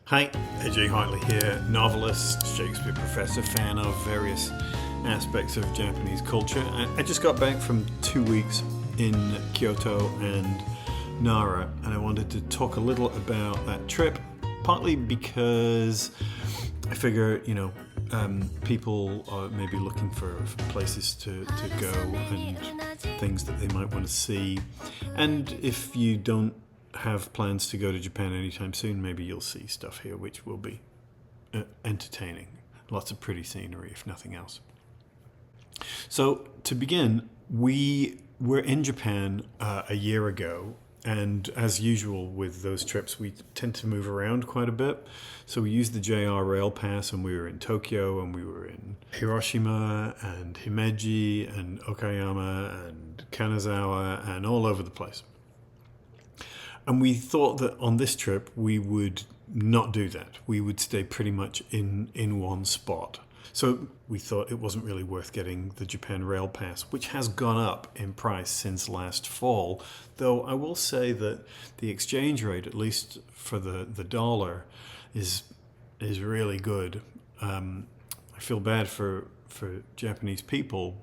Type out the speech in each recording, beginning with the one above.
Hi, AJ Hartley here, novelist, Shakespeare professor, fan of various aspects of Japanese culture. I just got back from 2 weeks in Kyoto and Nara, and I wanted to talk a little about that trip, partly because I figure, people are maybe looking for places to go and things that they might want to see. And if you don't have plans to go to Japan anytime soon, maybe you'll see stuff here which will be entertaining. Lots of pretty scenery, if nothing else. So to begin, we were in Japan a year ago, and as usual with those trips, we tend to move around quite a bit. So we used the JR Rail Pass, and we were in Tokyo, and we were in Hiroshima, and Himeji, and Okayama, and Kanazawa, and all over the place. And we thought that on this trip, we would not do that. We would stay pretty much in one spot. So we thought it wasn't really worth getting the Japan Rail Pass, which has gone up in price since last fall. Though I will say that the exchange rate, at least for the dollar, is really good. I feel bad for Japanese people,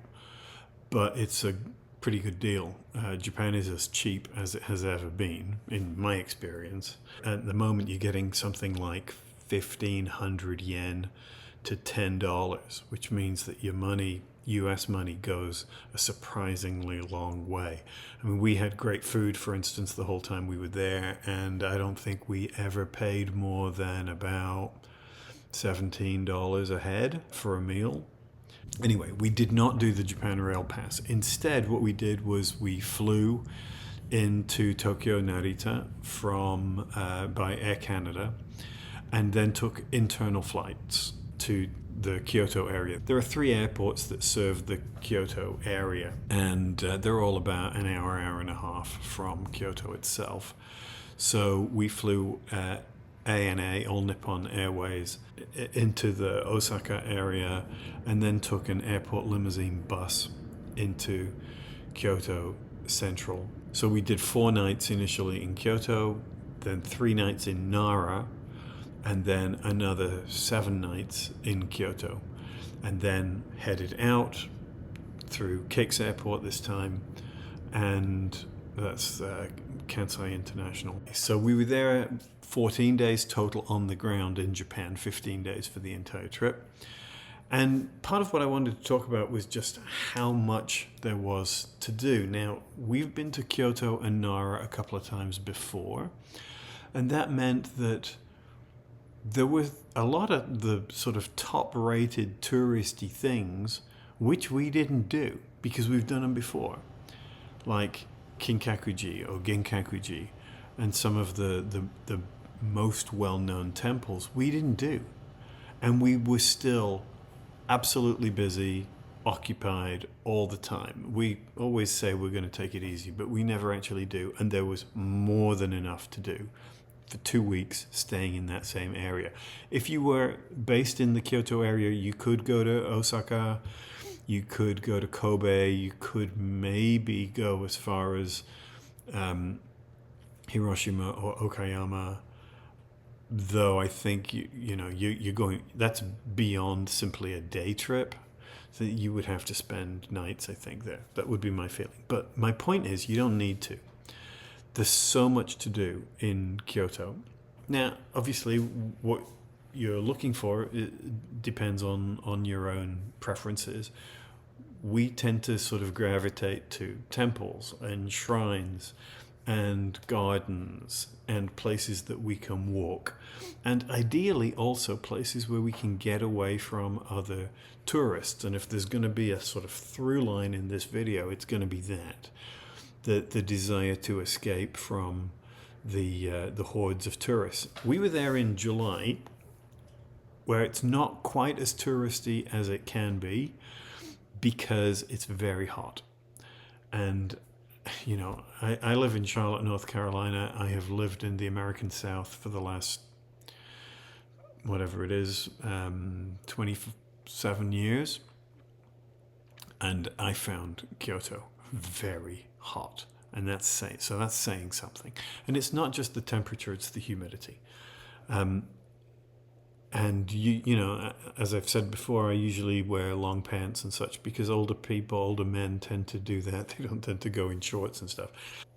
but it's a pretty good deal. Japan is as cheap as it has ever been, in my experience. At the moment, you're getting something like 1,500 yen to $10, which means that your money, US money, goes a surprisingly long way. I mean, we had great food, for instance, the whole time we were there, and I don't think we ever paid more than about $17 a head for a meal. Anyway, we did not do the Japan Rail Pass. Instead, what we did was we flew into Tokyo Narita from by Air Canada, and then took internal flights to the Kyoto area. There are 3 airports that serve the Kyoto area, and they're all about an hour and a half from Kyoto itself. So we flew ANA, All Nippon Airways, into the Osaka area, and then took an airport limousine bus into Kyoto Central. So we did 4 nights initially in Kyoto, then 3 nights in Nara, and then another 7 nights in Kyoto, and then headed out through Kix Airport this time, and that's Kansai International. So we were there 14 days total on the ground in Japan, 15 days for the entire trip. And part of what I wanted to talk about was just how much there was to do. Now, we've been to Kyoto and Nara a couple of times before, and that meant that there was a lot of the sort of top-rated touristy things which we didn't do because we've done them before, like Kinkakuji or Ginkakuji, and some of the most well-known temples we didn't do. And we were still absolutely busy, occupied all the time. We always say we're going to take it easy, but we never actually do. And there was more than enough to do for 2 weeks staying in that same area. If you were based in the Kyoto area, you could go to Osaka, you could go to Kobe, you could maybe go as far as Hiroshima or Okayama, though I think you're going, that's beyond simply a day trip. So you would have to spend nights, I think, there. That would be my feeling. But my point is, you don't need to. There's so much to do in Kyoto. Now, obviously, what you're looking for depends on your own preferences. We tend to sort of gravitate to temples and shrines and gardens and places that we can walk, and ideally also places where we can get away from other tourists. And if there's going to be a sort of through line in this video, it's going to be that the desire to escape from the hordes of tourists. We were there in July, where it's not quite as touristy as it can be because it's very hot. And I live in Charlotte, North Carolina. I have lived in the American South for the last, whatever it is, 27 years. And I found Kyoto very hot. And that's saying something. And it's not just the temperature, it's the humidity. And you know, as I've said before, I usually wear long pants and such because older people, older men tend to do that. They don't tend to go in shorts and stuff.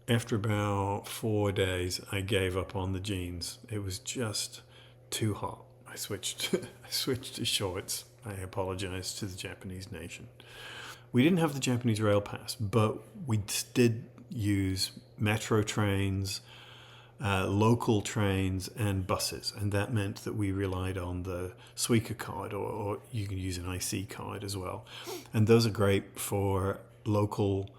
After about 4 days, I gave up on the jeans. It was just too hot. I switched. I switched to shorts. I apologize to the Japanese nation. We didn't have the Japanese rail pass, but we did use metro trains, local trains, and buses, and that meant that we relied on the Suica card, or you can use an IC card as well, and those are great for local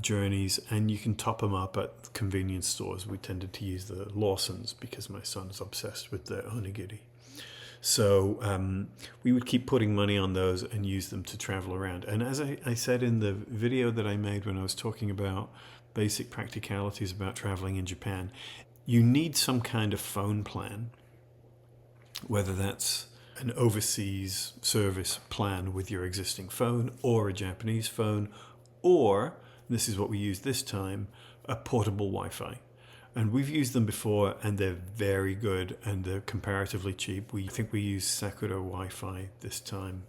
journeys, and you can top them up at convenience stores. We tended to use the Lawson's because my son's obsessed with the onigiri. So we would keep putting money on those and use them to travel around. And as I said in the video that I made when I was talking about basic practicalities about traveling in Japan, you need some kind of phone plan, whether that's an overseas service plan with your existing phone or a Japanese phone, or, this is what we use this time, a portable Wi-Fi. And we've used them before, and they're very good, and they're comparatively cheap. I think we use Sakura Wi-Fi this time,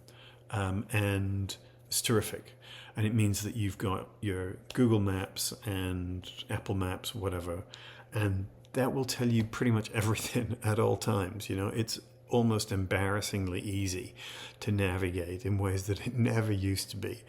and it's terrific. And it means that you've got your Google Maps and Apple Maps, whatever, and that will tell you pretty much everything at all times. You know, it's almost embarrassingly easy to navigate in ways that it never used to be.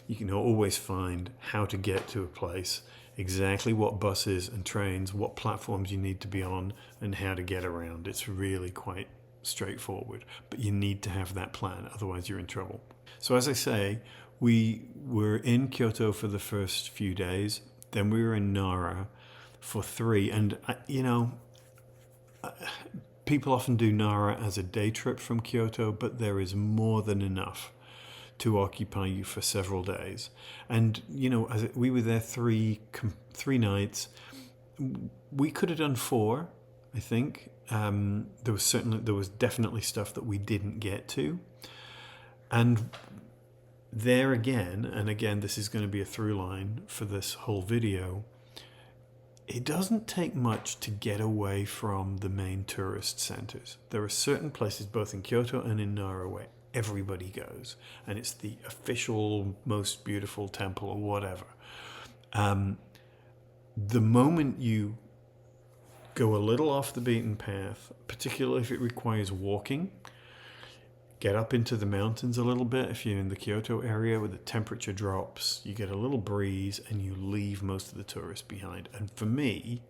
You can always find how to get to a place, exactly what buses and trains, what platforms you need to be on, and how to get around. It's really quite straightforward, but you need to have that plan, otherwise you're in trouble. So as I say, we were in Kyoto for the first few days, then we were in Nara for 3, and you know, people often do Nara as a day trip from Kyoto, but there is more than enough to occupy you for several days. And you know, we were there 3 nights. We could have done 4, I think. There was definitely stuff that we didn't get to. And there again, and again, this is going to be a through line for this whole video, it doesn't take much to get away from the main tourist centers. There are certain places, both in Kyoto and in Nara, where everybody goes, and it's the official most beautiful temple or whatever. The moment you go a little off the beaten path, particularly if it requires walking, get up into the mountains a little bit. If you're in the Kyoto area where the temperature drops, you get a little breeze and you leave most of the tourists behind. And for me,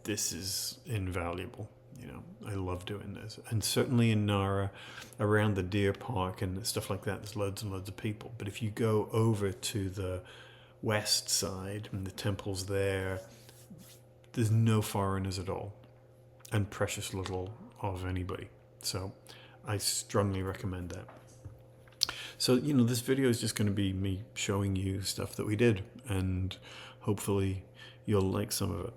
this is invaluable. You know, I love doing this. And certainly in Nara, around the deer park and stuff like that, there's loads and loads of people. But if you go over to the west side and the temples there's no foreigners at all, and precious little of anybody. So I strongly recommend that. So, you know, this video is just going to be me showing you stuff that we did, and hopefully you'll like some of it.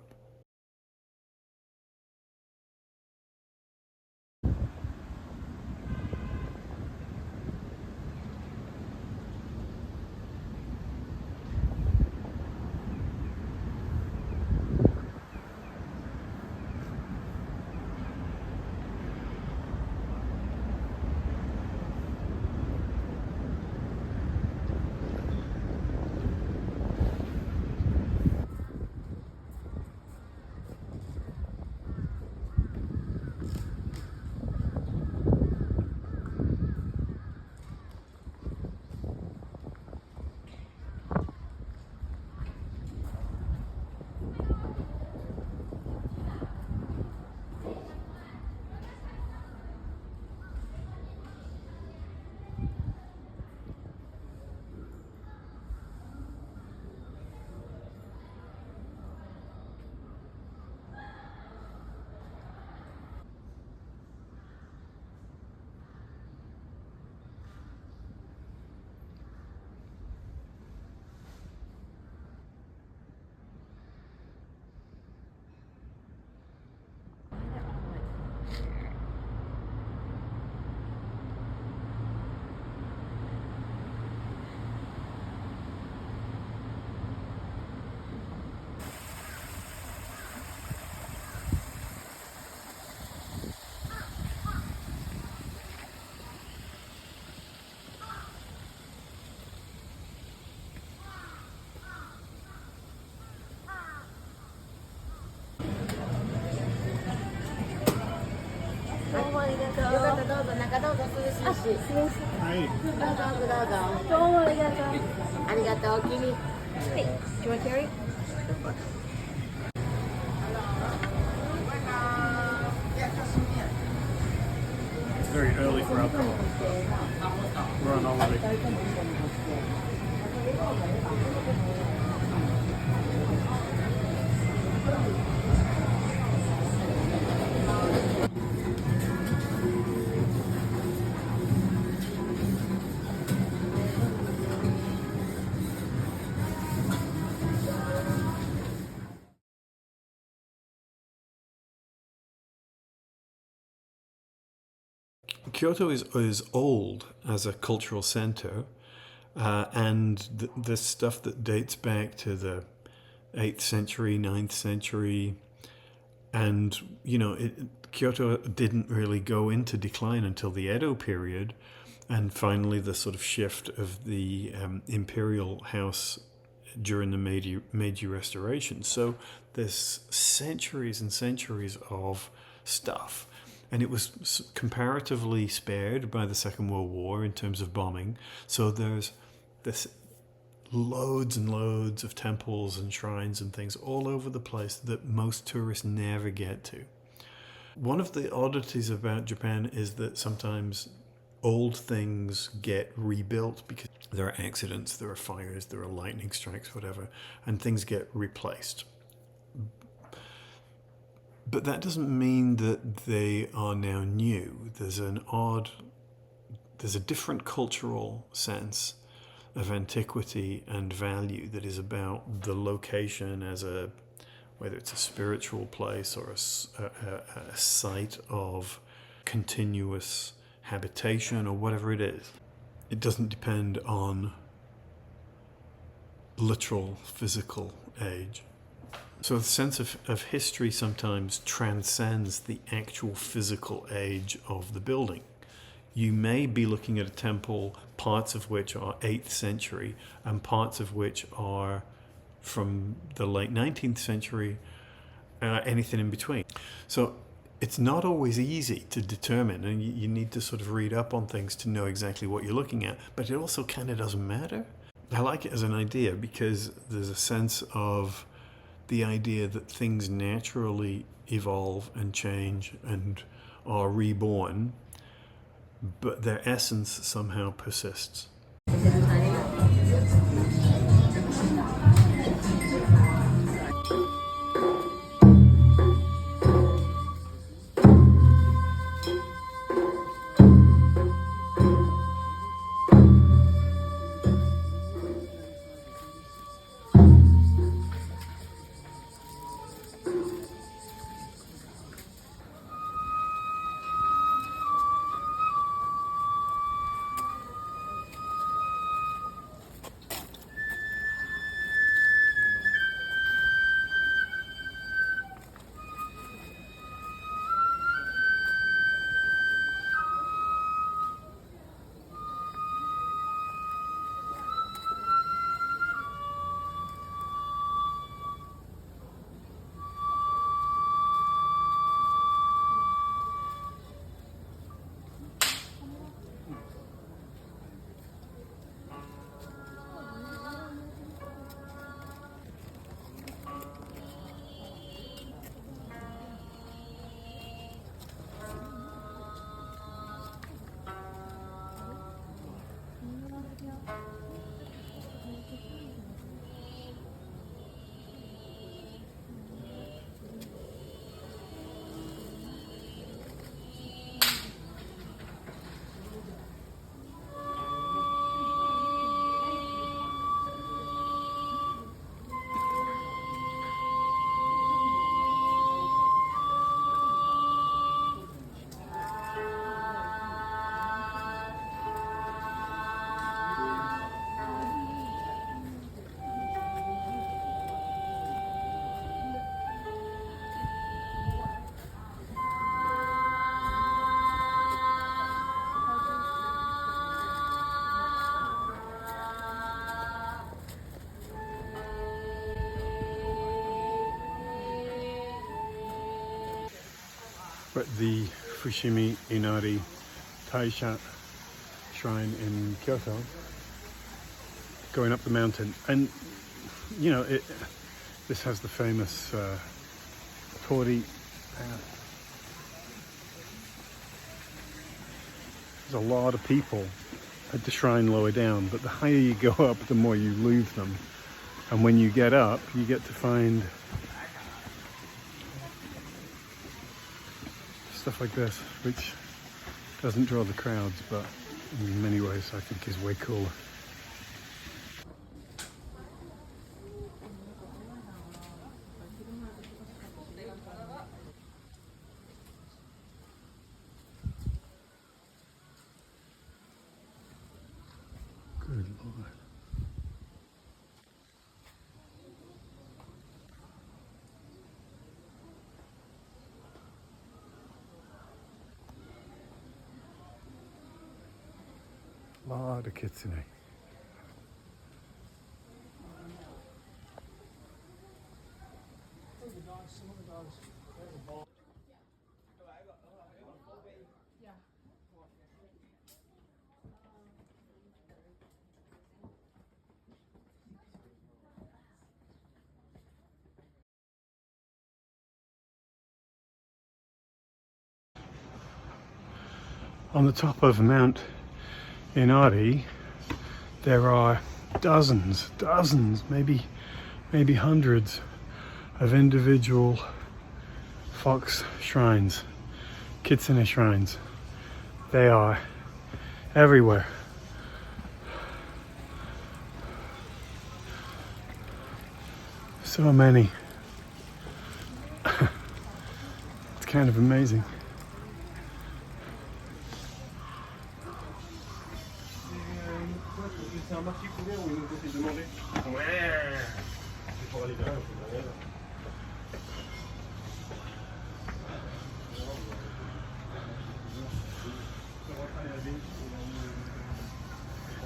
よかった、どうぞ、中どうぞ、涼しいし。はい。どうぞ、奥どうぞ。どうもありがとう。ありがとう、お気に。Hey, do you want carry? It's very early for alcohol. We're on holiday. Kyoto is old as a cultural center, and the stuff that dates back to the 8th century, 9th century, and Kyoto didn't really go into decline until the Edo period, and finally the sort of shift of the imperial house during the Meiji Restoration. So there's centuries and centuries of stuff. And it was comparatively spared by the Second World War in terms of bombing. So there's this loads and loads of temples and shrines and things all over the place that most tourists never get to. One of the oddities about Japan is that sometimes old things get rebuilt because there are accidents, there are fires, there are lightning strikes, whatever, and things get replaced. But that doesn't mean that they are now new. There's a different cultural sense of antiquity and value that is about the location as whether it's a spiritual place or a site of continuous habitation or whatever it is. It doesn't depend on literal physical age. So the sense of history sometimes transcends the actual physical age of the building. You may be looking at a temple, parts of which are 8th century and parts of which are from the late 19th century, anything in between. So it's not always easy to determine, and you need to sort of read up on things to know exactly what you're looking at, but it also kind of doesn't matter. I like it as an idea because there's a sense of the idea that things naturally evolve and change and are reborn, but their essence somehow persists. But the Fushimi Inari Taisha shrine in Kyoto, going up the mountain. And you know, this has the famous Tori path. There's a lot of people at the shrine lower down, but the higher you go up, the more you lose them. And when you get up, you get to find stuff like this, which doesn't draw the crowds, but in many ways I think is way cooler. Good Lord. Lot of kitsune. On the top of Mount Inari, there are dozens, maybe hundreds of individual fox shrines, kitsune shrines. They are everywhere. So many. It's kind of amazing.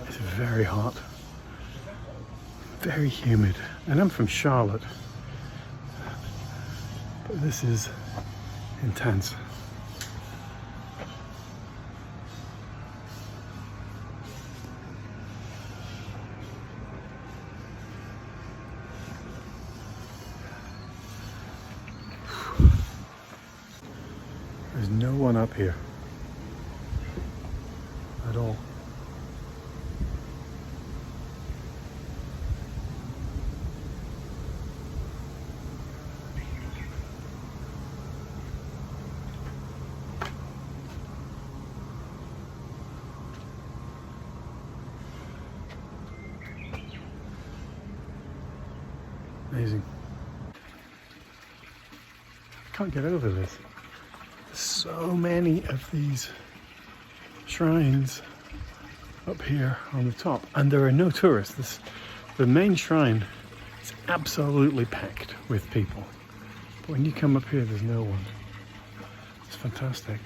It's very hot, very humid, and I'm from Charlotte, but this is intense. There's no one up here at all. Amazing. Can't get over this. So many of these shrines up here on the top, and there are no tourists. The main shrine is absolutely packed with people, but when you come up here, there's no one. It's fantastic.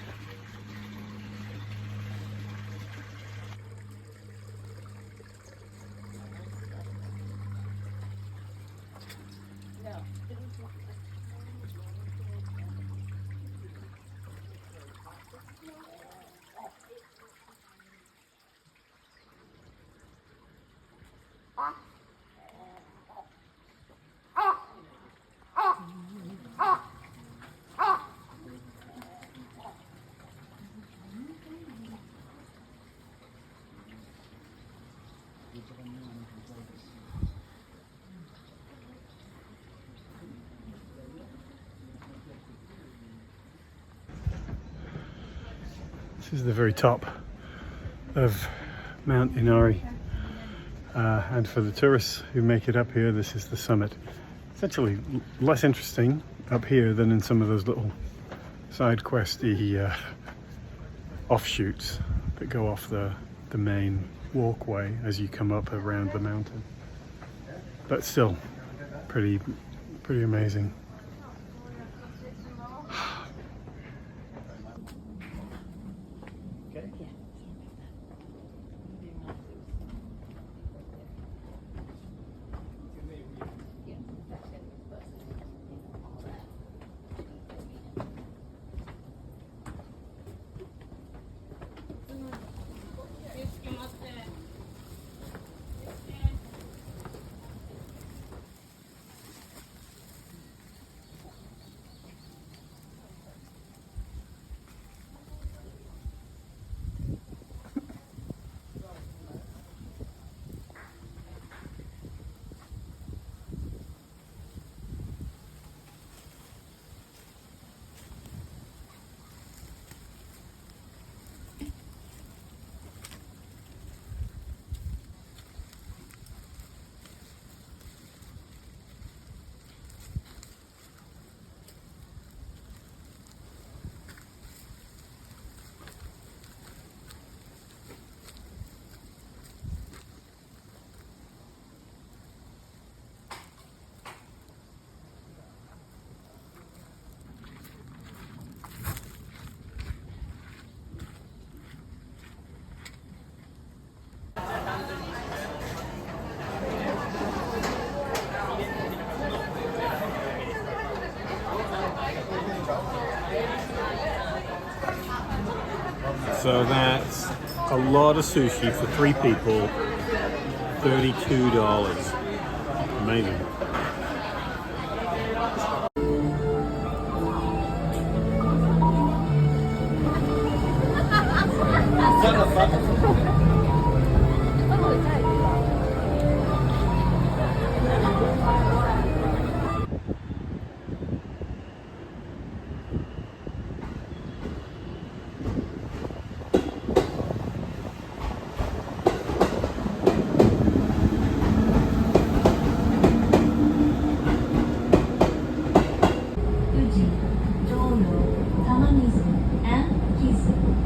This is the very top of Mount Inari, and for the tourists who make it up here, this is the summit. It's actually less interesting up here than in some of those little side questy offshoots that go off the main walkway as you come up around the mountain, but still pretty amazing. So that's a lot of sushi for 3 people. $32. Amazing.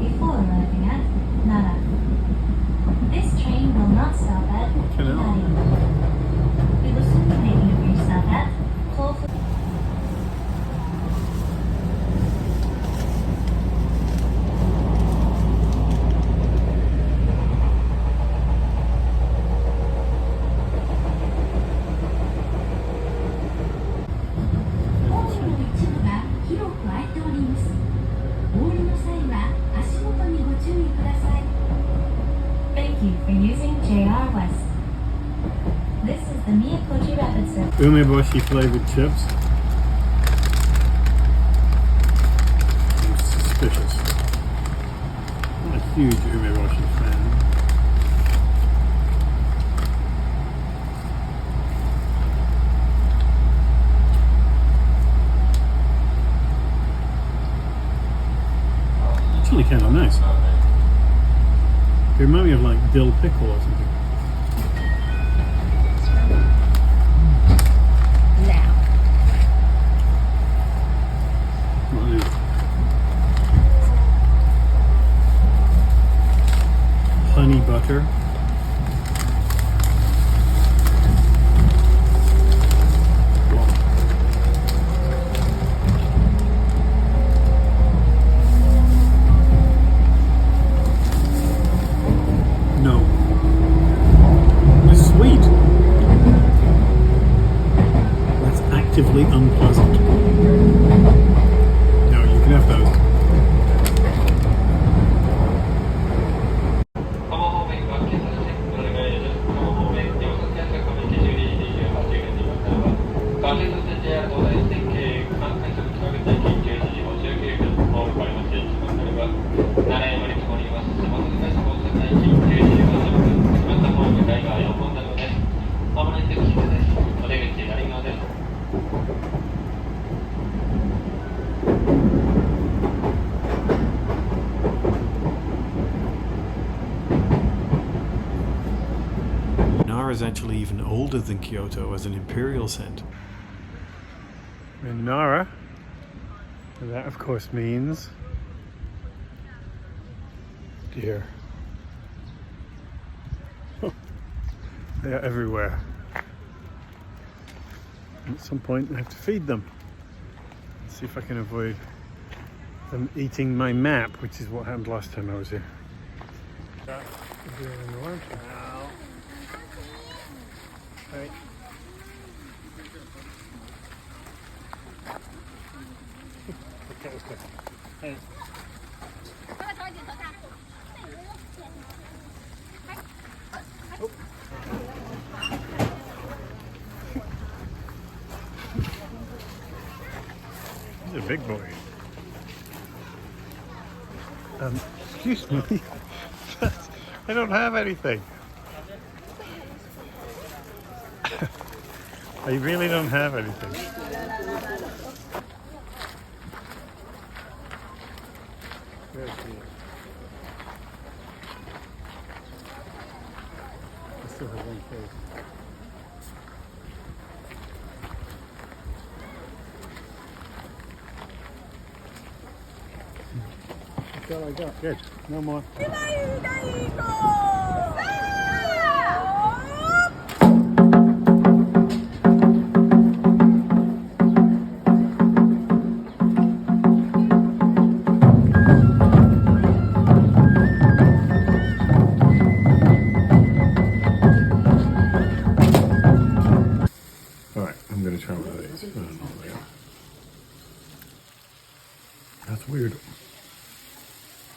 Before arriving at Nara. This train will not stop at Hartley. We will soon be making a brief stop at Kyoto. Thank you for using JR West. This is the Miyakoji Rapid Service. Umeboshi flavored chips. I'm suspicious. I'm a huge umeboshi fan. It's really kind of nice. They remind me of like dill pickle or something. Now. What is it? Honey butter. No. It's sweet. That's actively unpleasant. No, you can have those. 鴨方面は検索チェックお願いです。鴨方面、両側検索コミュニティ12時28分にまたは、関連設定や東大設計、関係する企画的11時59分、ホームからの設置となれば、7円乗り積もります。下関大高速大金11時50分、またホーム向かいが4本なのです。まもなく起点です。お出口左側です。Nara is actually even older than Kyoto as an imperial center. In Nara, that of course means deer. They are everywhere. At some point I have to feed them. Let's see if I can avoid them eating my map, which is what happened last time I was here. Right. Okay, okay. Hey. Oh. He's a big boy. Excuse me. I don't have anything. I really don't have anything. Where is he? I still have one case. That's all I got. Good. No more. Alright, I'm going to try one of these. I don't know what they are. That's weird.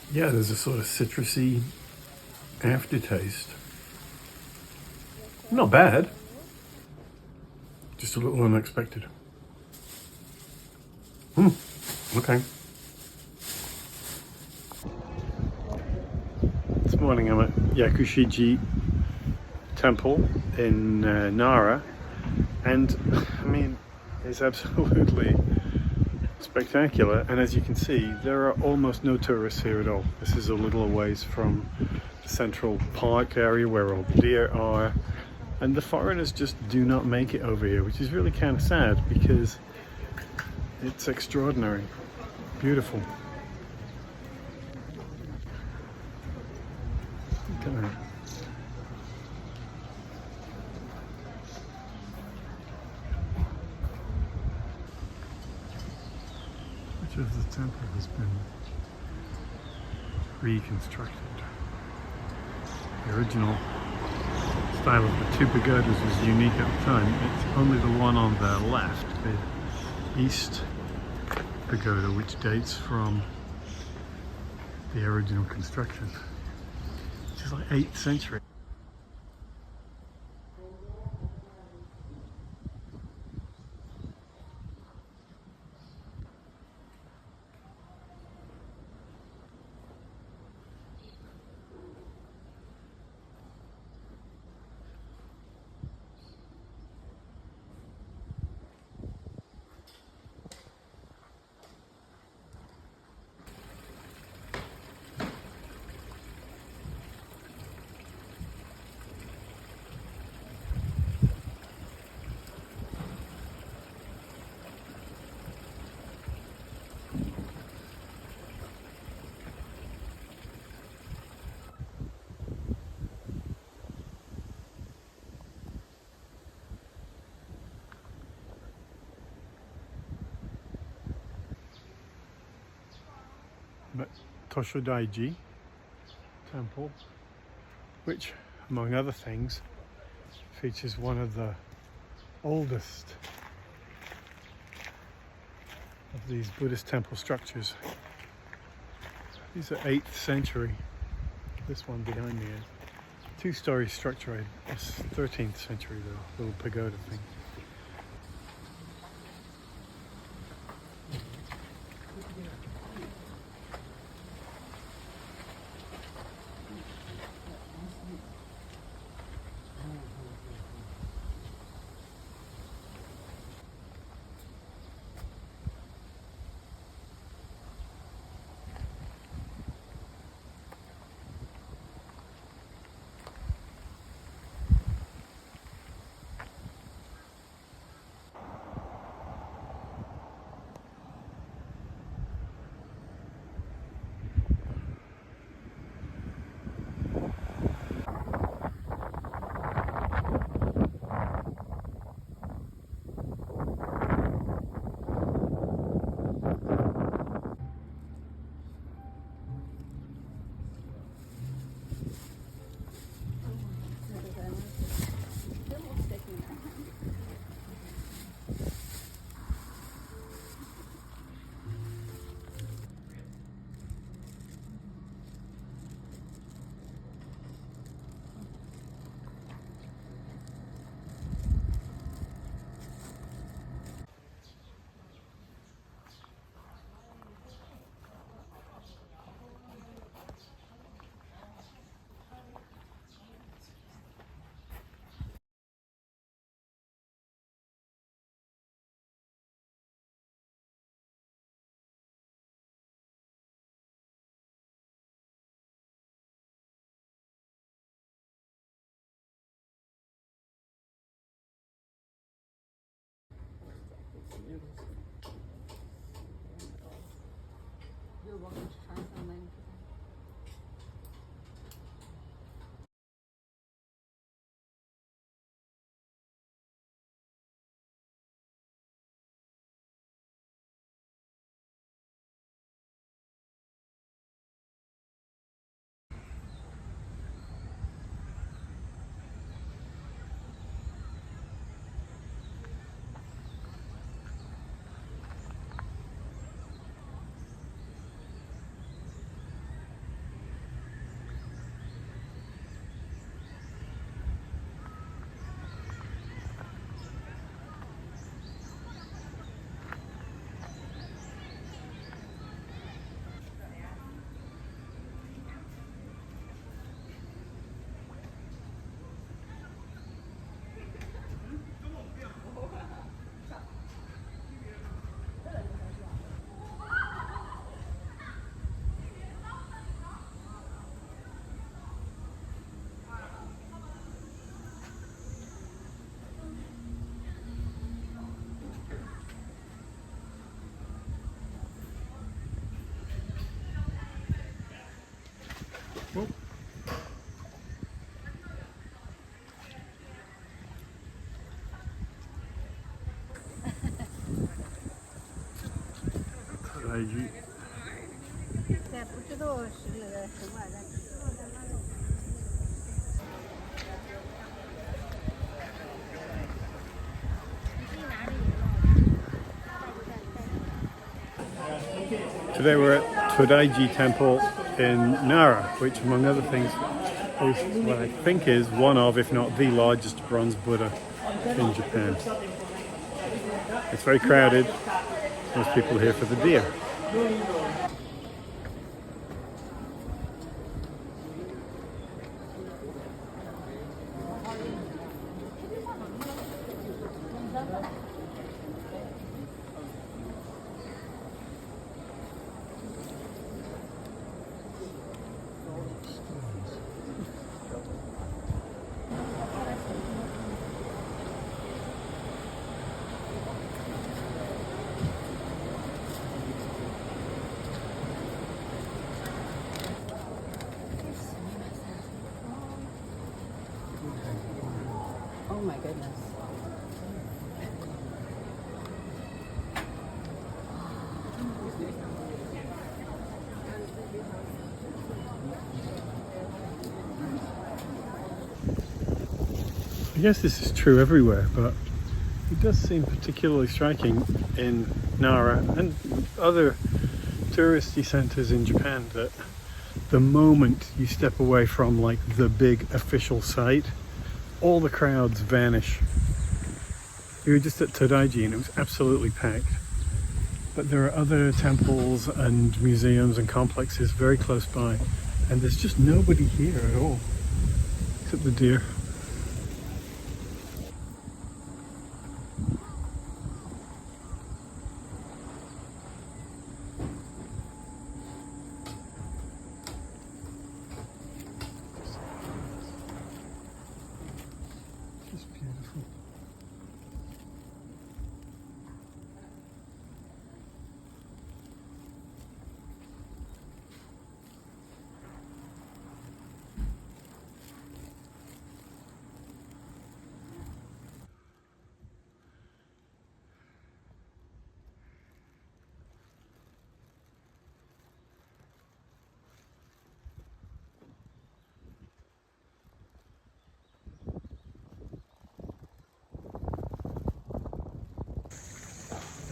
Yeah, there's a sort of citrusy aftertaste. Not bad. Just a little unexpected. Okay. This morning I'm at Yakushiji Temple in Nara, and I mean, it's absolutely spectacular. And as you can see, there are almost no tourists here at all. This is a little ways from the central park area where all the deer are, and the foreigners just do not make it over here, which is really kind of sad because it's extraordinary, beautiful. Look at that. Which of the temple has been reconstructed? The original style of the two pagodas was unique at the time. It's only the one on the left, the East Pagoda, which dates from the original construction, which is like 8th century. But Toshodaiji Temple, which, among other things, features one of the oldest of these Buddhist temple structures. These are 8th century. This one behind me is two-story structure. It's 13th century, the little pagoda thing. Today we're at Todaiji Temple in Nara, which among other things is what I think is one of, if not the largest bronze Buddha in Japan. It's very crowded. Most people are here for the deer. Oh my goodness. I guess this is true everywhere, but it does seem particularly striking in Nara and other touristy centers in Japan that the moment you step away from like the big official site, all the crowds vanish. We were just at Todaiji and it was absolutely packed. But there are other temples and museums and complexes very close by, and there's just nobody here at all, except the deer. Just beautiful.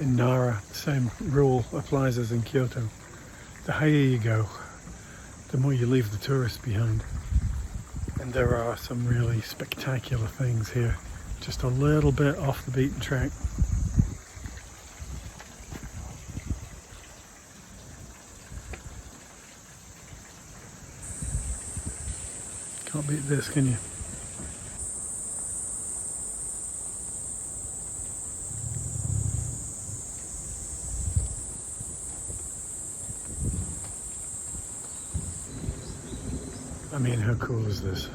In Nara, the same rule applies as in Kyoto. The higher you go, the more you leave the tourists behind. And there are some really spectacular things here, just a little bit off the beaten track. Can't beat this, can you? I mean, how cool is this?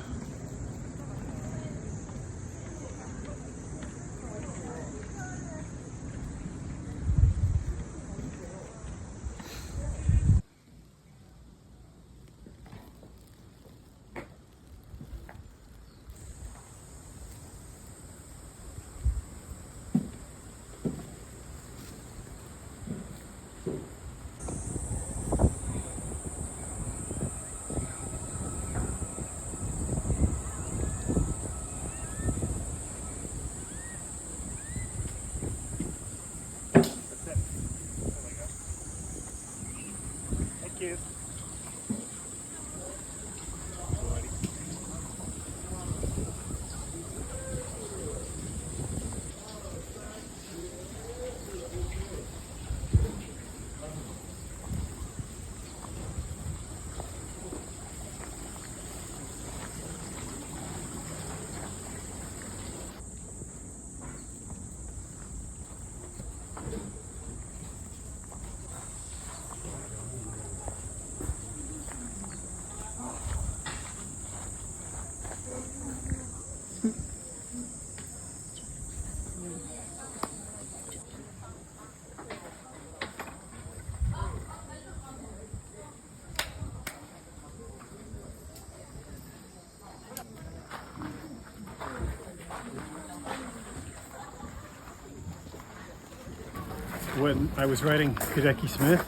When I was writing Hideki Smith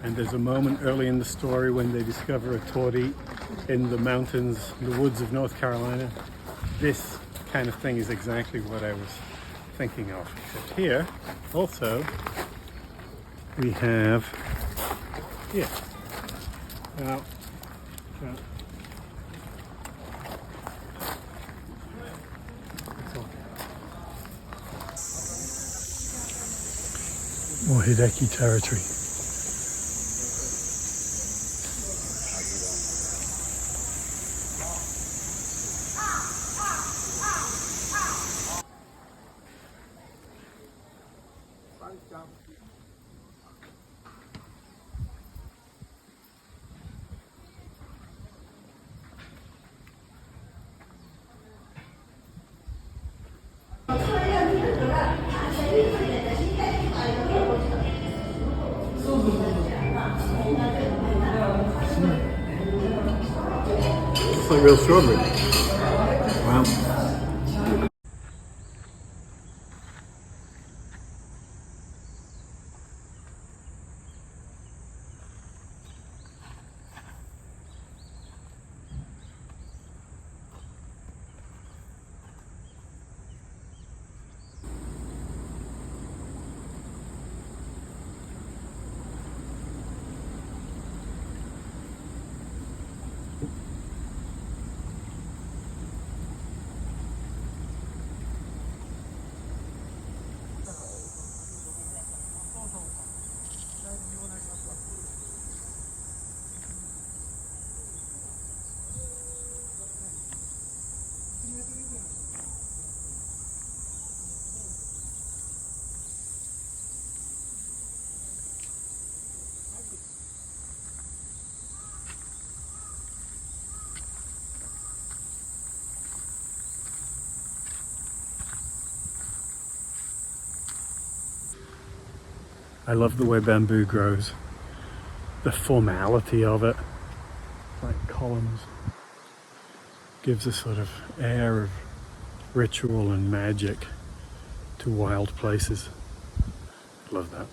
And there's a moment early in the story when they discover a torii in the mountains, the woods of North Carolina. This kind of thing is exactly what I was thinking of. Except here, also, we have here. Now, more Hideki territory. It's like real strawberry. Wow. I love the way bamboo grows. The formality of it, like columns, gives a sort of air of ritual and magic to wild places. Love that.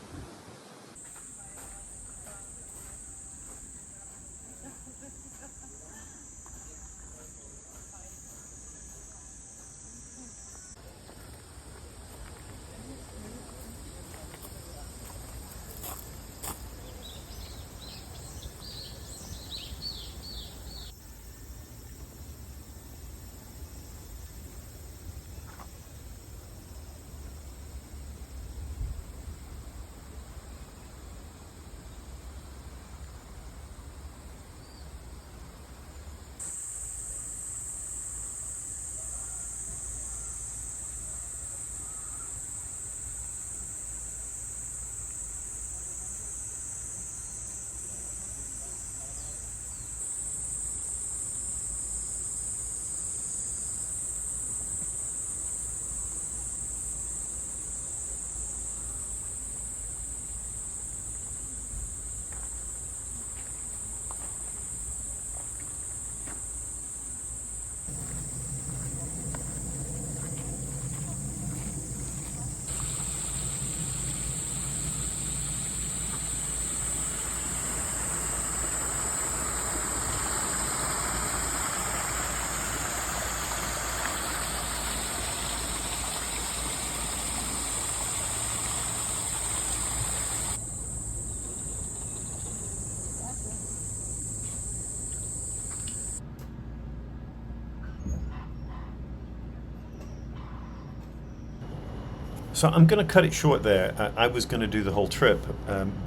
So I'm going to cut it short there. I was going to do the whole trip,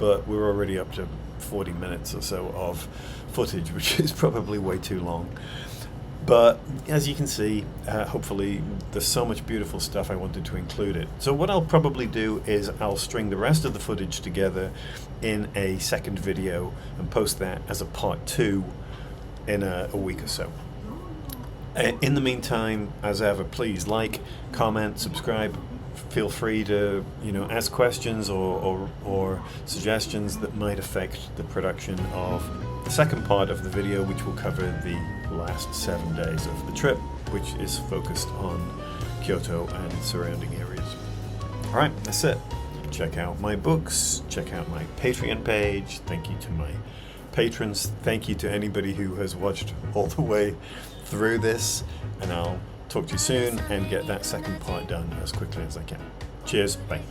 but we're already up to 40 minutes or so of footage, which is probably way too long. But as you can see, hopefully there's so much beautiful stuff I wanted to include it. So what I'll probably do is I'll string the rest of the footage together in a second video and post that as a part 2 in a week or so. In the meantime, as ever, please like, comment, subscribe. Feel free to, ask questions or suggestions that might affect the production of the second part of the video, which will cover the last 7 days of the trip, which is focused on Kyoto and surrounding areas. All right, that's it. check out my books, check out my Patreon page. Thank you to my patrons. Thank you to anybody who has watched all the way through this. And I'll talk to you soon and get that second part done as quickly as I can. Cheers. Bye.